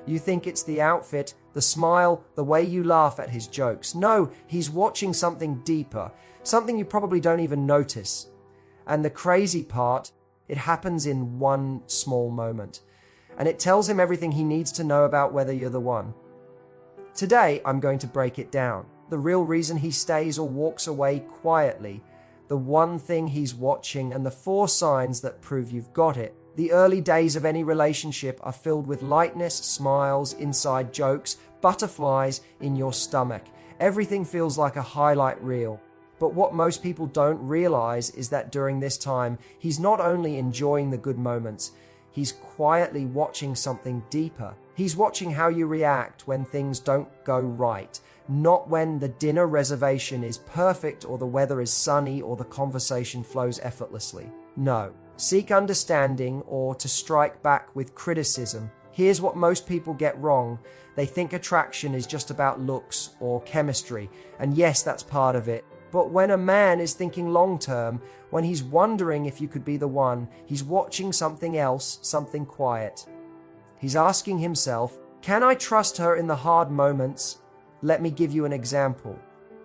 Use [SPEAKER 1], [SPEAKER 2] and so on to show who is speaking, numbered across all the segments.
[SPEAKER 1] You think it's the outfit, the smile, the way you laugh at his jokes. No, he's watching something deeper, something you probably don't even notice. And the crazy part, it happens in one small moment. And it tells him everything he needs to know about whether you're the one. Today, I'm going to break it down. The real reason he stays or walks away quietly, the one thing he's watching, and the 4 signs that prove you've got it. The early days of any relationship are filled with lightness, smiles, inside jokes, butterflies in your stomach. Everything feels like a highlight reel. But what most people don't realize is that during this time, he's not only enjoying the good moments, he's quietly watching something deeper. He's watching how you react when things don't go right, not when the dinner reservation is perfect or the weather is sunny or the conversation flows effortlessly. No. Seek understanding or to strike back with criticism. Here's what most people get wrong. They think attraction is just about looks or chemistry, and yes, that's part of it. But when a man is thinking long-term, when he's wondering if you could be the one, he's watching something else, something quiet. He's asking himself, can I trust her in the hard moments? Let me give you an example.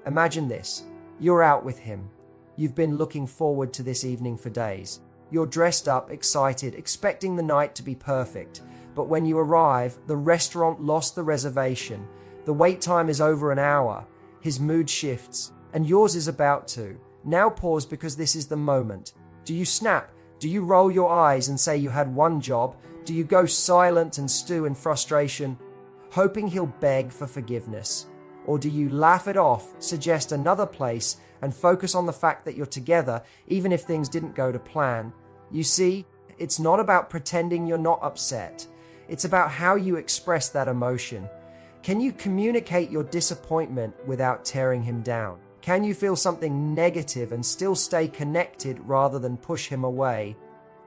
[SPEAKER 1] Imagine this. You're out with him. You've been looking forward to this evening for days. You're dressed up, excited, expecting the night to be perfect. But when you arrive, the restaurant lost the reservation. The wait time is over an hour. His mood shifts. And yours is about to. Now pause, because this is the moment. Do you snap? Do you roll your eyes and say you had one job? Do you go silent and stew in frustration, hoping he'll beg for forgiveness? Or do you laugh it off, suggest another place, and focus on the fact that you're together, even if things didn't go to plan? You see, it's not about pretending you're not upset. It's about how you express that emotion. Can you communicate your disappointment without tearing him down? Can you feel something negative and still stay connected rather than push him away?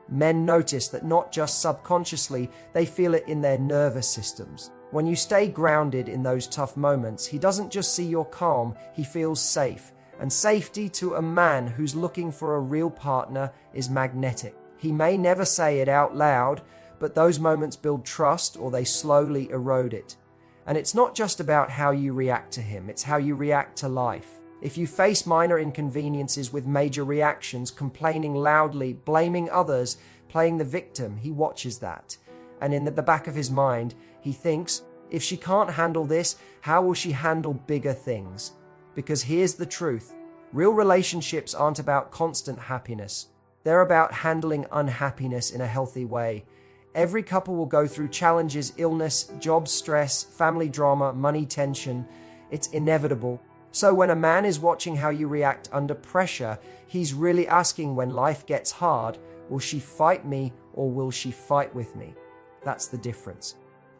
[SPEAKER 1] Men notice that not just subconsciously, they feel it in their nervous systems. When you stay grounded in those tough moments, he doesn't just see you're calm, he feels safe. And safety to a man who's looking for a real partner is magnetic. He may never say it out loud, but those moments build trust or they slowly erode it. And it's not just about how you react to him, it's how you react to life. If you face minor inconveniences with major reactions, complaining loudly, blaming others, playing the victim, he watches that. And in the back of his mind, he thinks, if she can't handle this, how will she handle bigger things? Because here's the truth. Real relationships aren't about constant happiness. They're about handling unhappiness in a healthy way. Every couple will go through challenges, illness, job stress, family drama, money tension. It's inevitable. So when a man is watching how you react under pressure, he's really asking, when life gets hard, will she fight me or will she fight with me? That's the difference.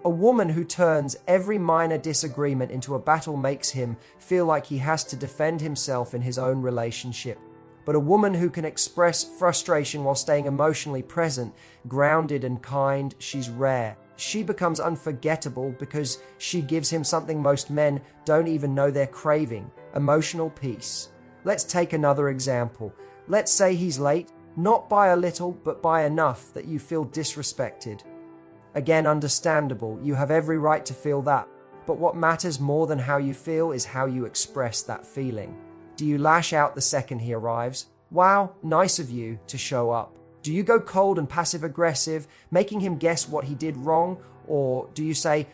[SPEAKER 1] A woman who turns every minor disagreement into a battle makes him feel like he has to defend himself in his own relationship. But a woman who can express frustration while staying emotionally present, grounded and kind, she's rare. She becomes unforgettable because she gives him something most men don't even know they're craving: emotional peace. Let's take another example. Let's say he's late, not by a little, but by enough that you feel disrespected. Again, understandable. You have every right to feel that. But what matters more than how you feel is how you express that feeling. Do you lash out the second he arrives? Wow, nice of you to show up. Do you go cold and passive-aggressive, making him guess what he did wrong? Or do you say,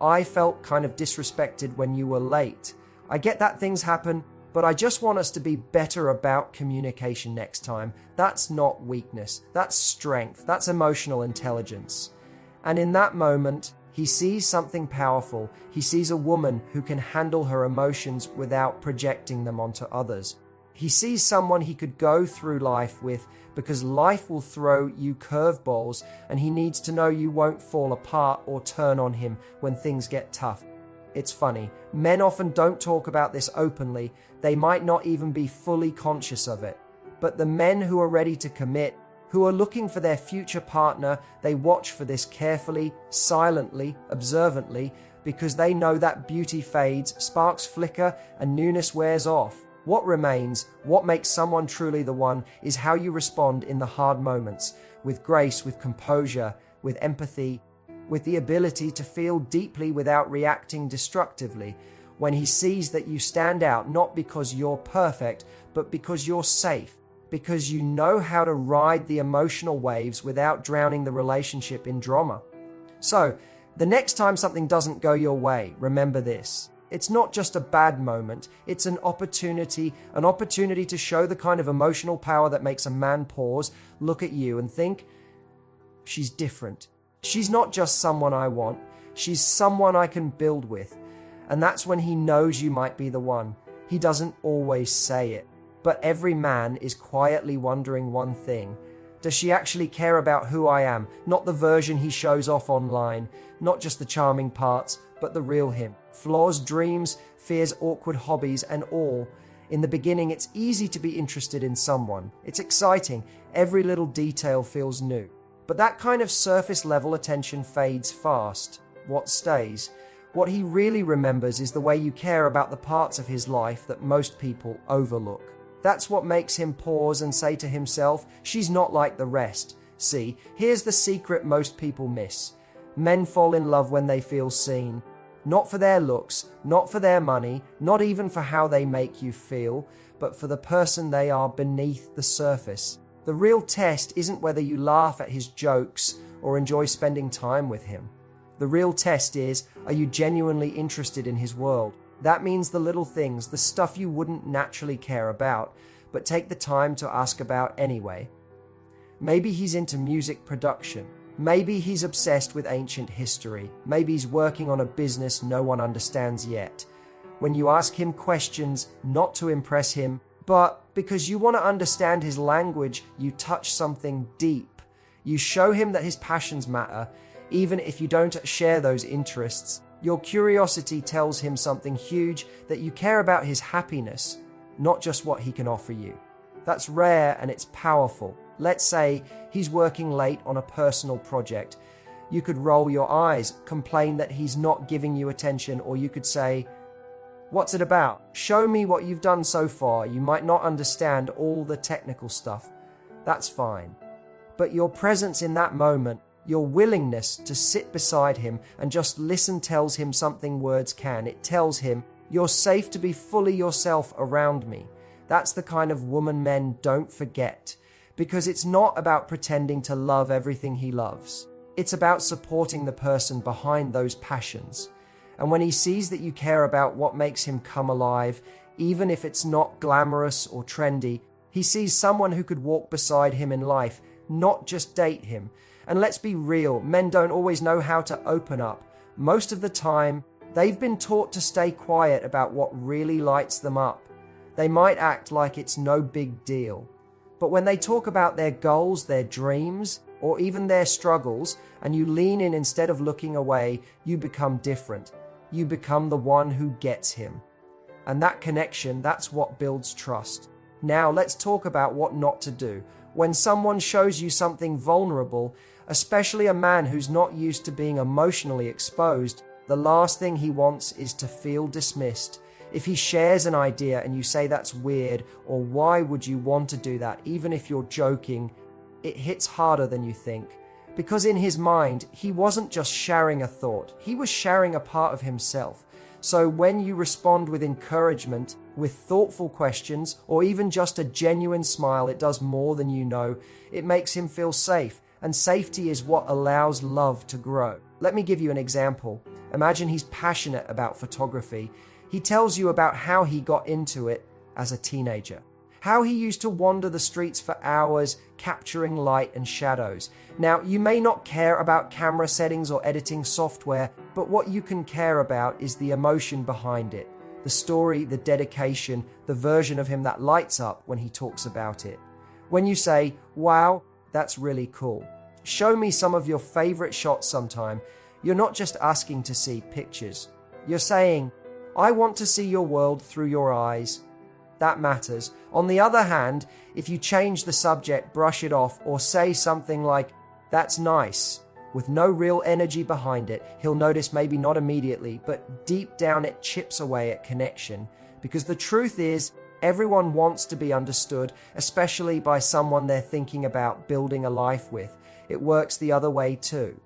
[SPEAKER 1] I felt kind of disrespected when you were late. I get that things happen, but I just want us to be better about communication next time. That's not weakness. That's strength. That's emotional intelligence. And in that moment, he sees something powerful. He sees a woman who can handle her emotions without projecting them onto others. He sees someone he could go through life with, because life will throw you curveballs and he needs to know you won't fall apart or turn on him when things get tough. It's funny, men often don't talk about this openly. They might not even be fully conscious of it. But the men who are ready to commit, who are looking for their future partner, they watch for this carefully, silently, observantly, because they know that beauty fades, sparks flicker, and newness wears off. What remains, what makes someone truly the one, is how you respond in the hard moments, with grace, with composure, with empathy. with the ability to feel deeply without reacting destructively, when he sees that you stand out not because you're perfect, but because you're safe, because you know how to ride the emotional waves without drowning the relationship in drama. So, the next time something doesn't go your way, remember this. It's not just a bad moment, it's an opportunity to show the kind of emotional power that makes a man pause, look at you and think, she's different. She's not just someone I want, she's someone I can build with. And that's when he knows you might be the one. He doesn't always say it, but every man is quietly wondering one thing. Does she actually care about who I am? Not the version he shows off online, not just the charming parts, but the real him. Flaws, dreams, fears, awkward hobbies, and all. In the beginning, it's easy to be interested in someone. It's exciting. Every little detail feels new. But that kind of surface level attention fades fast. What stays? What he really remembers is the way you care about the parts of his life that most people overlook. That's what makes him pause and say to himself, she's not like the rest. See, here's the secret most people miss. Men fall in love when they feel seen. Not for their looks, not for their money, not even for how they make you feel, but for the person they are beneath the surface. The real test isn't whether you laugh at his jokes or enjoy spending time with him. The real test is, are you genuinely interested in his world? That means the little things, the stuff you wouldn't naturally care about, but take the time to ask about anyway. Maybe he's into music production. Maybe he's obsessed with ancient history. Maybe he's working on a business no one understands yet. When you ask him questions, not to impress him, but because you want to understand his language, you touch something deep. You show him that his passions matter, even if you don't share those interests. Your curiosity tells him something huge, that you care about his happiness, not just what he can offer you. That's rare and it's powerful. Let's say he's working late on a personal project. You could roll your eyes, complain that he's not giving you attention, or you could say, what's it about? Show me what you've done so far. You might not understand all the technical stuff. That's fine. But your presence in that moment, your willingness to sit beside him and just listen tells him something words can. It tells him, you're safe to be fully yourself around me. That's the kind of woman men don't forget. Because it's not about pretending to love everything he loves. It's about supporting the person behind those passions. And when he sees that you care about what makes him come alive, even if it's not glamorous or trendy, he sees someone who could walk beside him in life, not just date him. And let's be real, men don't always know how to open up. Most of the time, they've been taught to stay quiet about what really lights them up. They might act like it's no big deal. But when they talk about their goals, their dreams, or even their struggles, and you lean in instead of looking away, you become different. You become the one who gets him. And that connection, that's what builds trust. Now let's talk about what not to do. When someone shows you something vulnerable, especially a man who's not used to being emotionally exposed, the last thing he wants is to feel dismissed. If he shares an idea and you say that's weird, or why would you want to do that, even if you're joking, it hits harder than you think. Because in his mind, he wasn't just sharing a thought, he was sharing a part of himself. So when you respond with encouragement, with thoughtful questions, or even just a genuine smile, it does more than you know. It makes him feel safe, and safety is what allows love to grow. Let me give you an example. Imagine he's passionate about photography. He tells you about how he got into it as a teenager, how he used to wander the streets for hours, capturing light and shadows. Now, you may not care about camera settings or editing software, but what you can care about is the emotion behind it, the story, the dedication, the version of him that lights up when he talks about it. When you say, wow, that's really cool. Show me some of your favorite shots sometime. You're not just asking to see pictures. You're saying, I want to see your world through your eyes. That matters. On the other hand, if you change the subject, brush it off, or say something like, that's nice, with no real energy behind it, he'll notice maybe not immediately, but deep down it chips away at connection. Because the truth is, everyone wants to be understood, especially by someone they're thinking about building a life with. It works the other way too.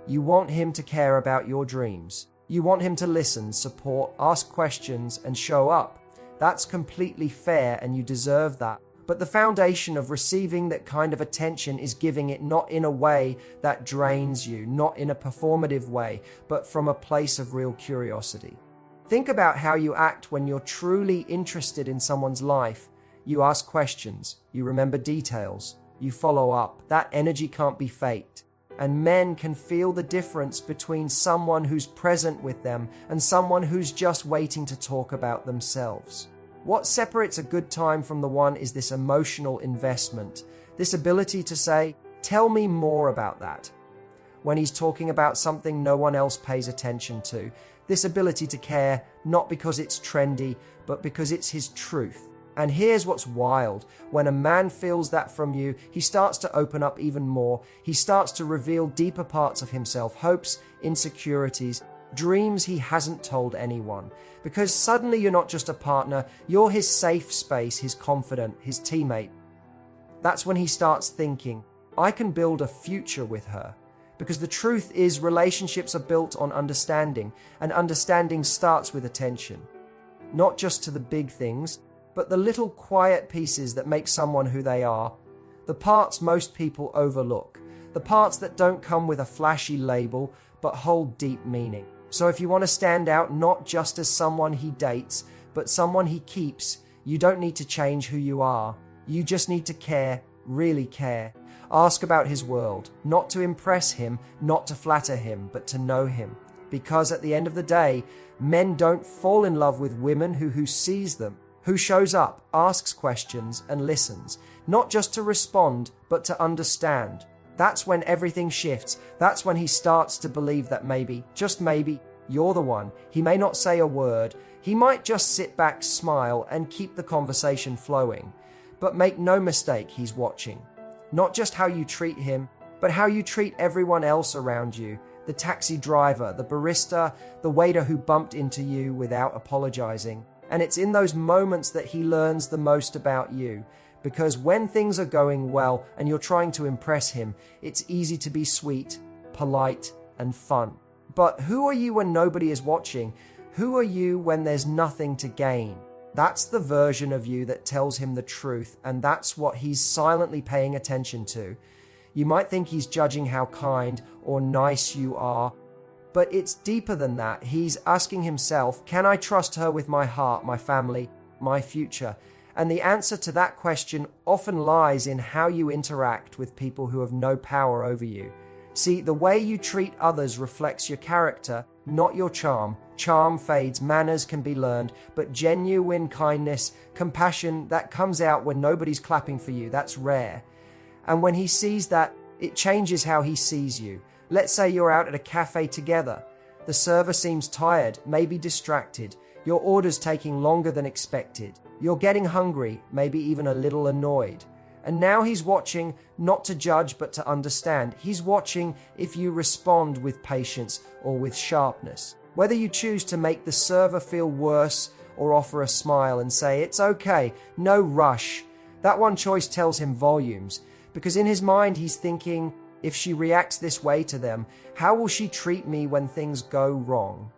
[SPEAKER 1] You want him to care about your dreams. You want him to listen, support, ask questions, and show up. That's completely fair, and you deserve that. But the foundation of receiving that kind of attention is giving it not in a way that drains you, not in a performative way, but from a place of real curiosity. Think about how you act when you're truly interested in someone's life. You ask questions, you remember details, you follow up. That energy can't be faked. And men can feel the difference between someone who's present with them and someone who's just waiting to talk about themselves. What separates a good time from the one is this emotional investment, this ability to say, "Tell me more about that," when he's talking about something no one else pays attention to. This ability to care, not because it's trendy, but because it's his truth. And here's what's wild. When a man feels that from you, he starts to open up even more. He starts to reveal deeper parts of himself, hopes, insecurities, dreams he hasn't told anyone. Because suddenly you're not just a partner, you're his safe space, his confidant, his teammate. That's when he starts thinking, I can build a future with her. Because the truth is, relationships are built on understanding, and understanding starts with attention. Not just to the big things, but the little quiet pieces that make someone who they are. The parts most people overlook. The parts that don't come with a flashy label, but hold deep meaning. So if you want to stand out not just as someone he dates, but someone he keeps, you don't need to change who you are. You just need to care, really care. Ask about his world, not to impress him, not to flatter him, but to know him. Because at the end of the day, men don't fall in love with women who sees them, who shows up, asks questions, and listens, not just to respond, but to understand. That's when everything shifts. That's when he starts to believe that maybe, just maybe, you're the one. He may not say a word. He might just sit back, smile, and keep the conversation flowing. But make no mistake, he's watching. Not just how you treat him, but how you treat everyone else around you. The taxi driver, the barista, the waiter who bumped into you without apologizing. And it's in those moments that he learns the most about you. Because when things are going well and you're trying to impress him, it's easy to be sweet, polite, and fun. But who are you when nobody is watching? Who are you when there's nothing to gain? That's the version of you that tells him the truth, and that's what he's silently paying attention to. You might think he's judging how kind or nice you are, but it's deeper than that. He's asking himself, can I trust her with my heart, my family, my future? And the answer to that question often lies in how you interact with people who have no power over you. See, the way you treat others reflects your character, not your charm. Charm fades, manners can be learned, but genuine kindness, compassion, that comes out when nobody's clapping for you. That's rare. And when he sees that, it changes how he sees you. Let's say you're out at a cafe together. The server seems tired, maybe distracted. Your order's taking longer than expected. You're getting hungry, maybe even a little annoyed. And now he's watching, not to judge, but to understand. He's watching if you respond with patience or with sharpness. Whether you choose to make the server feel worse or offer a smile and say, it's okay, no rush. That one choice tells him volumes. Because in his mind, he's thinking, if she reacts this way to them, how will she treat me when things go wrong?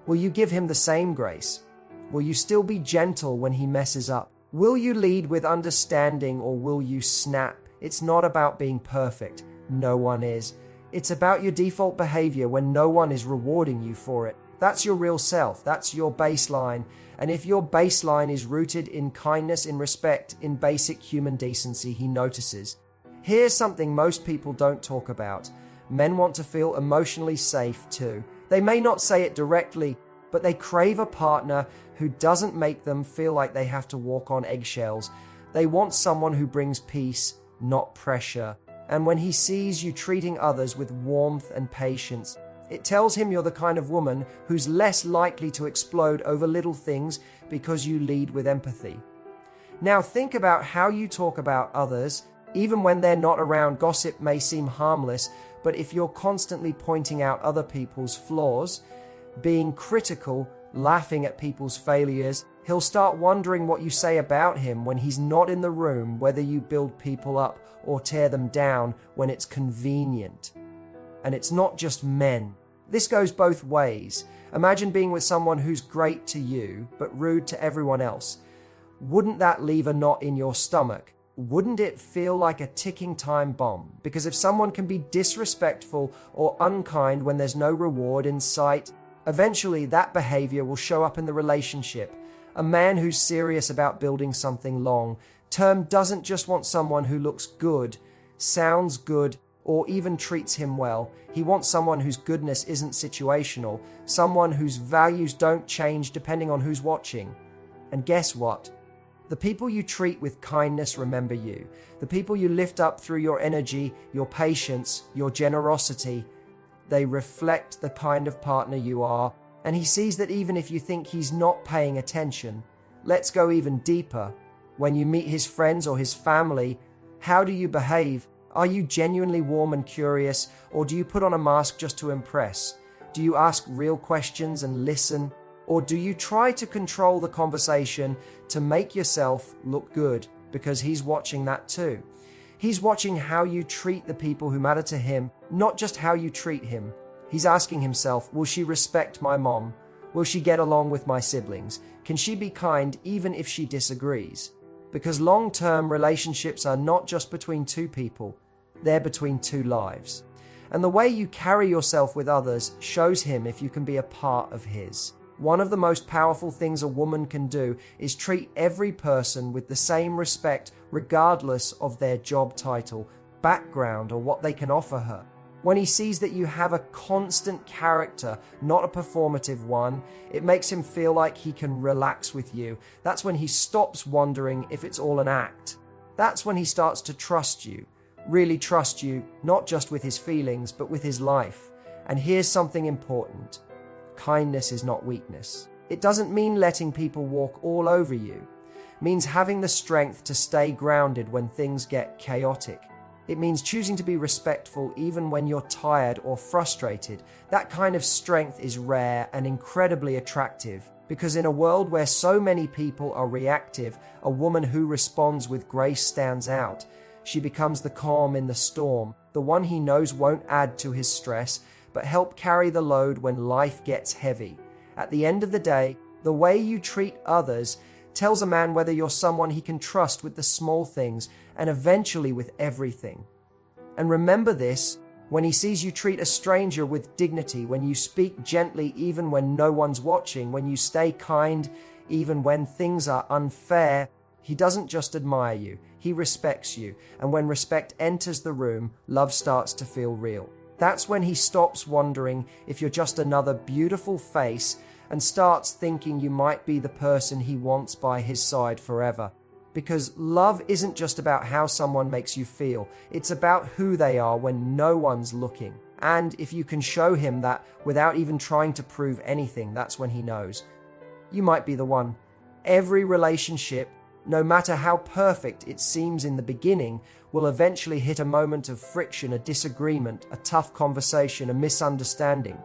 [SPEAKER 1] Will you give him the same grace? Will you still be gentle when he messes up? Will you lead with understanding or will you snap? It's not about being perfect. No one is. It's about your default behavior when no one is rewarding you for it. That's your real self. That's your baseline. And if your baseline is rooted in kindness, in respect, in basic human decency, he notices. Here's something most people don't talk about. Men want to feel emotionally safe too. They may not say it directly, but they crave a partner who doesn't make them feel like they have to walk on eggshells. They want someone who brings peace, not pressure. And when he sees you treating others with warmth and patience, it tells him you're the kind of woman who's less likely to explode over little things because you lead with empathy. Now think about how you talk about others. Even when they're not around, gossip may seem harmless, but if you're constantly pointing out other people's flaws, being critical, laughing at people's failures, he'll start wondering what you say about him when he's not in the room, whether you build people up or tear them down when it's convenient. And it's not just men. This goes both ways. Imagine being with someone who's great to you, but rude to everyone else. Wouldn't that leave a knot in your stomach? Wouldn't it feel like a ticking time bomb? Because if someone can be disrespectful or unkind when there's no reward in sight, eventually that behavior will show up in the relationship. A man who's serious about building something long-term doesn't just want someone who looks good, sounds good, or even treats him well. He wants someone whose goodness isn't situational, someone whose values don't change depending on who's watching. And guess what? The people you treat with kindness remember you. The people you lift up through your energy, your patience, your generosity, they reflect the kind of partner you are. And he sees that even if you think he's not paying attention, let's go even deeper. When you meet his friends or his family, how do you behave? Are you genuinely warm and curious, or do you put on a mask just to impress? Do you ask real questions and listen? Or do you try to control the conversation to make yourself look good? Because he's watching that too. He's watching how you treat the people who matter to him, not just how you treat him. He's asking himself, will she respect my mom? Will she get along with my siblings? Can she be kind even if she disagrees? Because long-term relationships are not just between two people, they're between two lives. And the way you carry yourself with others shows him if you can be a part of his. One of the most powerful things a woman can do is treat every person with the same respect regardless of their job title, background, or what they can offer her. When he sees that you have a constant character, not a performative one, it makes him feel like he can relax with you. That's when he stops wondering if it's all an act. That's when he starts to trust you, really trust you, not just with his feelings, but with his life. And here's something important. Kindness is not weakness. It doesn't mean letting people walk all over you. It means having the strength to stay grounded when things get chaotic. It means choosing to be respectful even when you're tired or frustrated. That kind of strength is rare and incredibly attractive, because in a world where so many people are reactive, a woman who responds with grace stands out. She becomes the calm in the storm, the one he knows won't add to his stress, but help carry the load when life gets heavy. At the end of the day, the way you treat others tells a man whether you're someone he can trust with the small things and eventually with everything. And remember this, when he sees you treat a stranger with dignity, when you speak gently even when no one's watching, when you stay kind even when things are unfair, he doesn't just admire you, he respects you. And when respect enters the room, love starts to feel real. That's when he stops wondering if you're just another beautiful face and starts thinking you might be the person he wants by his side forever. Because love isn't just about how someone makes you feel, it's about who they are when no one's looking. And if you can show him that without even trying to prove anything, that's when he knows. You might be the one. Every relationship, no matter how perfect it seems in the beginning, will eventually hit a moment of friction, a disagreement, a tough conversation, a misunderstanding.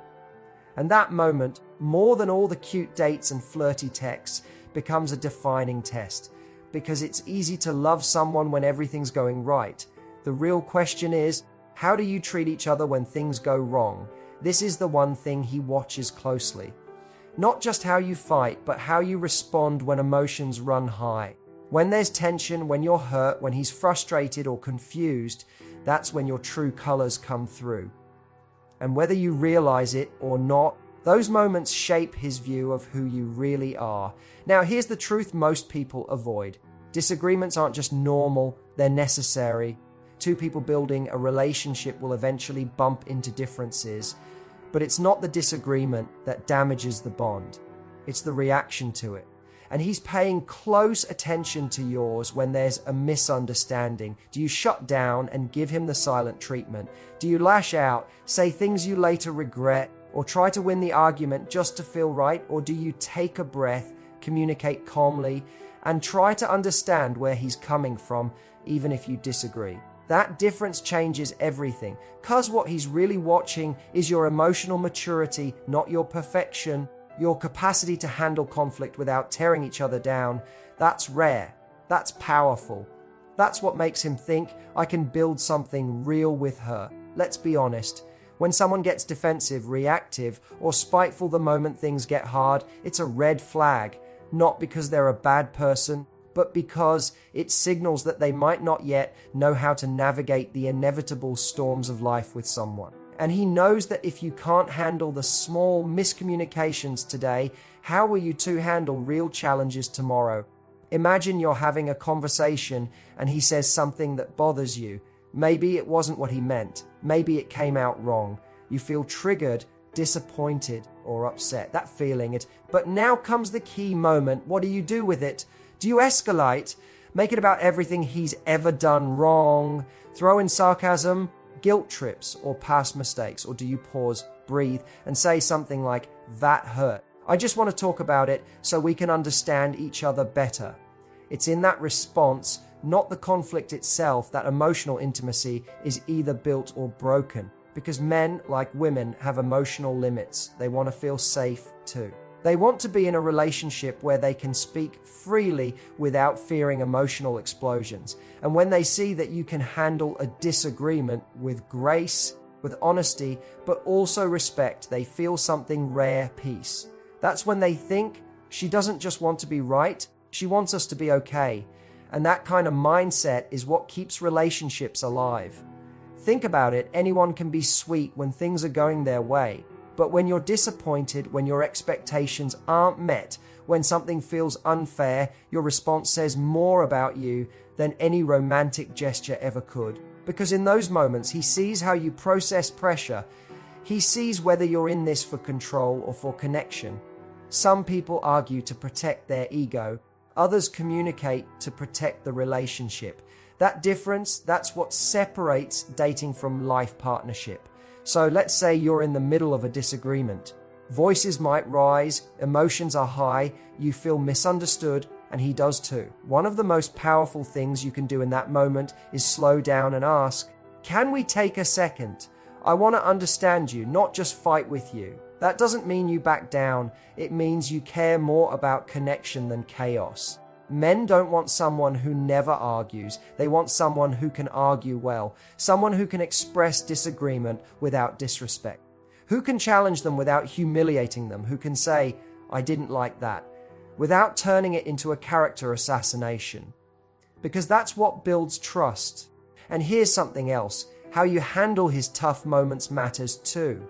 [SPEAKER 1] And that moment, more than all the cute dates and flirty texts, becomes a defining test. Because it's easy to love someone when everything's going right. The real question is, how do you treat each other when things go wrong? This is the one thing he watches closely. Not just how you fight, but how you respond when emotions run high. When there's tension, when you're hurt, when he's frustrated or confused, that's when your true colors come through. And whether you realize it or not, those moments shape his view of who you really are. Now, here's the truth most people avoid. Disagreements aren't just normal, they're necessary. Two people building a relationship will eventually bump into differences. But it's not the disagreement that damages the bond. It's the reaction to it. And he's paying close attention to yours when there's a misunderstanding. Do you shut down and give him the silent treatment? Do you lash out, say things you later regret, or try to win the argument just to feel right? Or do you take a breath, communicate calmly, and try to understand where he's coming from, even if you disagree? That difference changes everything, because what he's really watching is your emotional maturity, not your perfection. Your capacity to handle conflict without tearing each other down. That's rare. That's powerful. That's what makes him think, I can build something real with her. Let's be honest. When someone gets defensive, reactive, or spiteful the moment things get hard, it's a red flag, not because they're a bad person, but because it signals that they might not yet know how to navigate the inevitable storms of life with someone. And he knows that if you can't handle the small miscommunications today, how will you two handle real challenges tomorrow? Imagine you're having a conversation and he says something that bothers you. Maybe it wasn't what he meant. Maybe it came out wrong. You feel triggered, disappointed, or upset. That feeling. But now comes the key moment. What do you do with it? Do you escalate? Make it about everything he's ever done wrong? Throw in sarcasm, guilt trips, or past mistakes? Or do you pause, breathe, and say something like, "That hurt. I just want to talk about it so we can understand each other better"? It's in that response, not the conflict itself, that emotional intimacy is either built or broken. Because men, like women, have emotional limits. They want to feel safe too. They want to be in a relationship where they can speak freely without fearing emotional explosions. And when they see that you can handle a disagreement with grace, with honesty, but also respect, they feel something rare peace. That's when they think, she doesn't just want to be right, she wants us to be okay. And that kind of mindset is what keeps relationships alive. Think about it, anyone can be sweet when things are going their way. But when you're disappointed, when your expectations aren't met, when something feels unfair, your response says more about you than any romantic gesture ever could. Because in those moments, he sees how you process pressure. He sees whether you're in this for control or for connection. Some people argue to protect their ego. Others communicate to protect the relationship. That difference, that's what separates dating from life partnership. So let's say you're in the middle of a disagreement. Voices might rise, emotions are high, you feel misunderstood, and he does too. One of the most powerful things you can do in that moment is slow down and ask, "Can we take a second? I want to understand you, not just fight with you." That doesn't mean you back down. It means you care more about connection than chaos. Men don't want someone who never argues. They want someone who can argue well, someone who can express disagreement without disrespect, who can challenge them without humiliating them, who can say, "I didn't like that," without turning it into a character assassination. Because that's what builds trust. And here's something else. How you handle his tough moments matters too.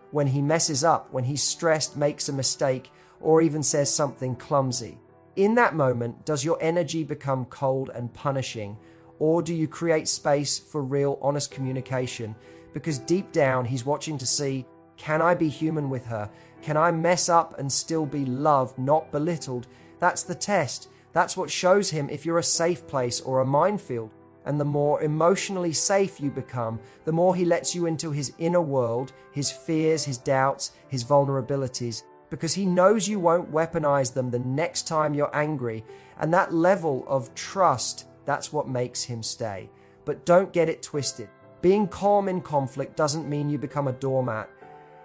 [SPEAKER 1] When he messes up, when he's stressed, makes a mistake, or even says something clumsy. In that moment, does your energy become cold and punishing, or do you create space for real, honest communication? Because deep down, he's watching to see, can I be human with her? Can I mess up and still be loved, not belittled? That's the test. That's what shows him if you're a safe place or a minefield. And the more emotionally safe you become, the more he lets you into his inner world, his fears, his doubts, his vulnerabilities, because he knows you won't weaponize them the next time you're angry. And that level of trust, that's what makes him stay. But don't get it twisted. Being calm in conflict doesn't mean you become a doormat.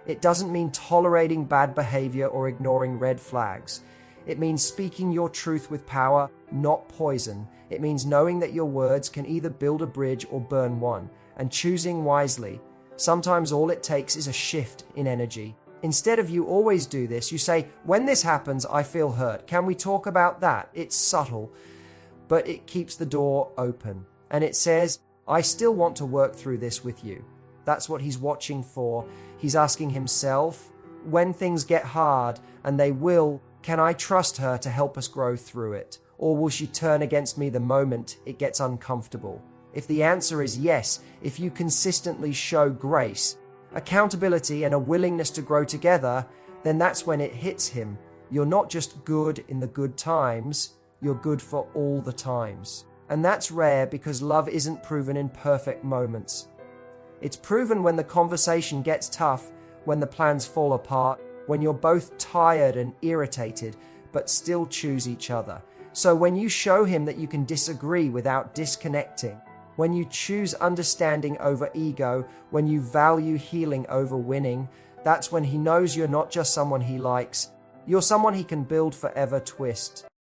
[SPEAKER 1] It doesn't mean tolerating bad behavior or ignoring red flags. It means speaking your truth with power, not poison. It means knowing that your words can either build a bridge or burn one, and choosing wisely. Sometimes all it takes is a shift in energy. Instead of "you always do this," you say, "When this happens, I feel hurt. Can we talk about that?" It's subtle, but it keeps the door open. And it says, "I still want to work through this with you." That's what he's watching for. He's asking himself, when things get hard, and they will, can I trust her to help us grow through it? Or will she turn against me the moment it gets uncomfortable? If the answer is yes, if you consistently show grace, accountability, and a willingness to grow together, then that's when it hits him. You're not just good in the good times, you're good for all the times. And that's rare because love isn't proven in perfect moments. It's proven when the conversation gets tough, when the plans fall apart, when you're both tired and irritated, but still choose each other. So when you show him that you can disagree without disconnecting, when you choose understanding over ego, when you value healing over winning, that's when he knows you're not just someone he likes, you're someone he can build forever twist.